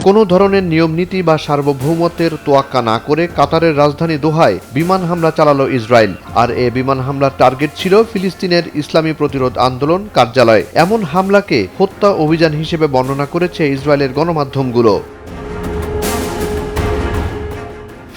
কোনো ধরনের নিয়ম নীতি বা সার্বভৌমত্বের তোয়াক্কা না করে কাতারের রাজধানী দোহায় বিমান হামলা চালালো ইসরায়েল। আর এ বিমান হামলার টার্গেট ছিল ফিলিস্তিনের ইসলামী প্রতিরোধ আন্দোলন কার্যালয়। এমন হামলাকে হত্যা অভিযান হিসেবে বর্ণনা করেছে ইসরায়েলের গণমাধ্যমগুলো।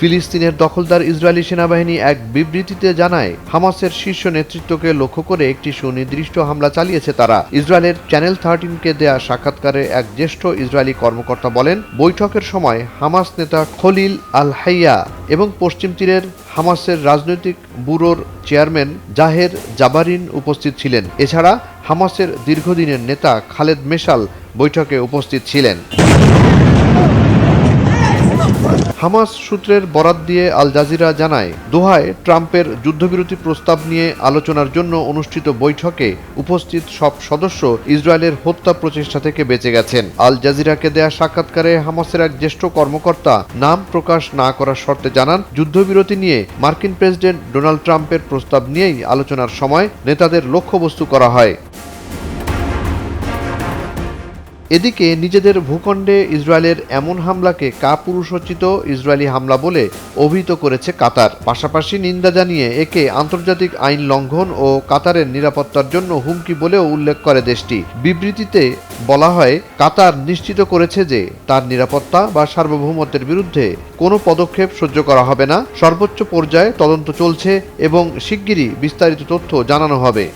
ফিলিস্তিনের দখলদার ইসরায়েলি সেনাবাহিনী এক বিবৃতিতে জানায়, হামাসের শীর্ষ নেতৃত্বকে লক্ষ্য করে একটি সুনির্দিষ্ট হামলা চালিয়েছে তারা। ইসরায়েলের চ্যানেল 13-কে দেয়া সাক্ষাৎকারে এক জ্যেষ্ঠ ইসরায়েলি কর্মকর্তা বলেন, বৈঠকের সময় হামাস নেতা খলিল আল হাইয়া এবং পশ্চিম তীরের হামাসের রাজনৈতিক ব্যুরোর চেয়ারম্যান জাহের জাবারিন উপস্থিত ছিলেন। এছাড়া হামাসের দীর্ঘদিনের নেতা খালেদ মেশাল বৈঠকে উপস্থিত ছিলেন। হামাস সূত্রের বরাত দিয়ে আল জাজিরা জানায়, দোহায় ট্রাম্পের যুদ্ধবিরতি প্রস্তাব নিয়ে আলোচনার জন্য অনুষ্ঠিত বৈঠকে উপস্থিত সব সদস্য ইসরায়েলের হত্যা প্রচেষ্টা থেকে বেঁচে গেছেন। আল জাজিরাকে দেয়া সাক্ষাৎকারে হামাসের এক জ্যেষ্ঠ কর্মকর্তা নাম প্রকাশ না করার শর্তে জানান, যুদ্ধবিরতি নিয়ে মার্কিন প্রেসিডেন্ট ডোনাল্ড ট্রাম্পের প্রস্তাব নিয়েই আলোচনার সময় নেতাদের লক্ষ্যবস্তু করা হয়। এদিকে নিজেদের ভূখণ্ডে ইসরায়েলের এমন হামলাকে কাপুরুষোচিত ইসরায়েলি হামলা বলে অভিহিত করেছে কাতার। পাশাপাশি নিন্দা জানিয়ে একে আন্তর্জাতিক আইন লঙ্ঘন ও কাতারের নিরাপত্তার জন্য হুমকি বলেও উল্লেখ করে দেশটি। বিবৃতিতে বলা হয়, কাতার নিশ্চিত করেছে যে তার নিরাপত্তা বা সার্বভৌমত্বের বিরুদ্ধে কোনো পদক্ষেপ সহ্য করা হবে না। সর্বোচ্চ পর্যায়ে তদন্ত চলছে এবং শিগগিরই বিস্তারিত তথ্য জানানো হবে।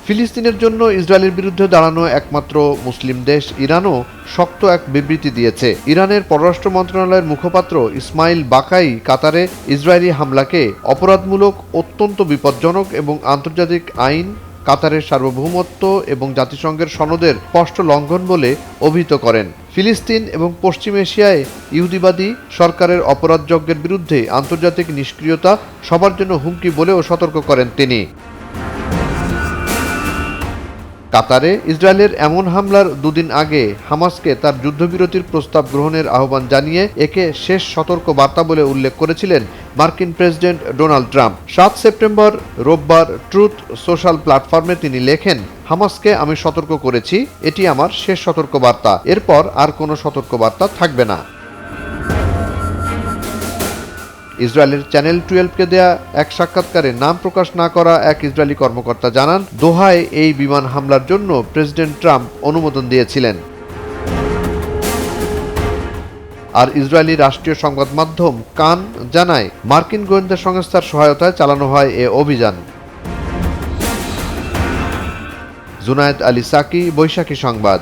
ফিলিস্তিনের জন্য ইসরায়েলের বিরুদ্ধে দাঁড়ানো একমাত্র মুসলিম দেশ ইরানও শক্ত এক বিবৃতি দিয়েছে। ইরানের পররাষ্ট্র মন্ত্রণালয়ের মুখপাত্র ইসমাইল বাকাই কাতারে ইসরায়েলি হামলাকে অপরাধমূলক, অত্যন্ত বিপজ্জনক এবং আন্তর্জাতিক আইন, কাতারের সার্বভৌমত্ব এবং জাতিসংঘের সনদের স্পষ্ট লঙ্ঘন বলে অভিহিত করেন। ফিলিস্তিন এবং পশ্চিম এশিয়ায় ইহুদিবাদী সরকারের অপরাধযজ্ঞের বিরুদ্ধে আন্তর্জাতিক নিষ্ক্রিয়তা সবার জন্য হুমকি বলেও সতর্ক করেন তিনি। কাতারে ইসরায়েলের এমন হামলার দুদিন আগে হামাসকে তার যুদ্ধবিরতির প্রস্তাব গ্রহণের আহ্বান জানিয়ে একে শেষ সতর্ক বার্তা বলে উল্লেখ করেছিলেন মার্কিন প্রেসিডেন্ট ডোনাল্ড ট্রাম্প। 7 সেপ্টেম্বর রোববার ট্রুথ সোশ্যাল প্ল্যাটফর্মে তিনি লেখেন, হামাসকে আমি সতর্ক করেছি, এটি আমার শেষ সতর্কবার্তা, এরপর আর কোনো সতর্কবার্তা থাকবে না। ইসরায়েলের চ্যানেল 12-কে দেয়া এক সাক্ষাৎকারে নাম প্রকাশ না করা এক ইসরায়েলি কর্মকর্তা জানান, দোহায় এই বিমান হামলার জন্য প্রেসিডেন্ট ট্রাম্প অনুমোদন দিয়েছিলেন। আর ইসরায়েলি রাষ্ট্রীয় সংবাদ মাধ্যম কান জানায়, মার্কিন গোয়েন্দা সংস্থার সহায়তায় চালানো হয় এ অভিযান। জুনায়েদ আলী সাকি, বৈশাখী সংবাদ।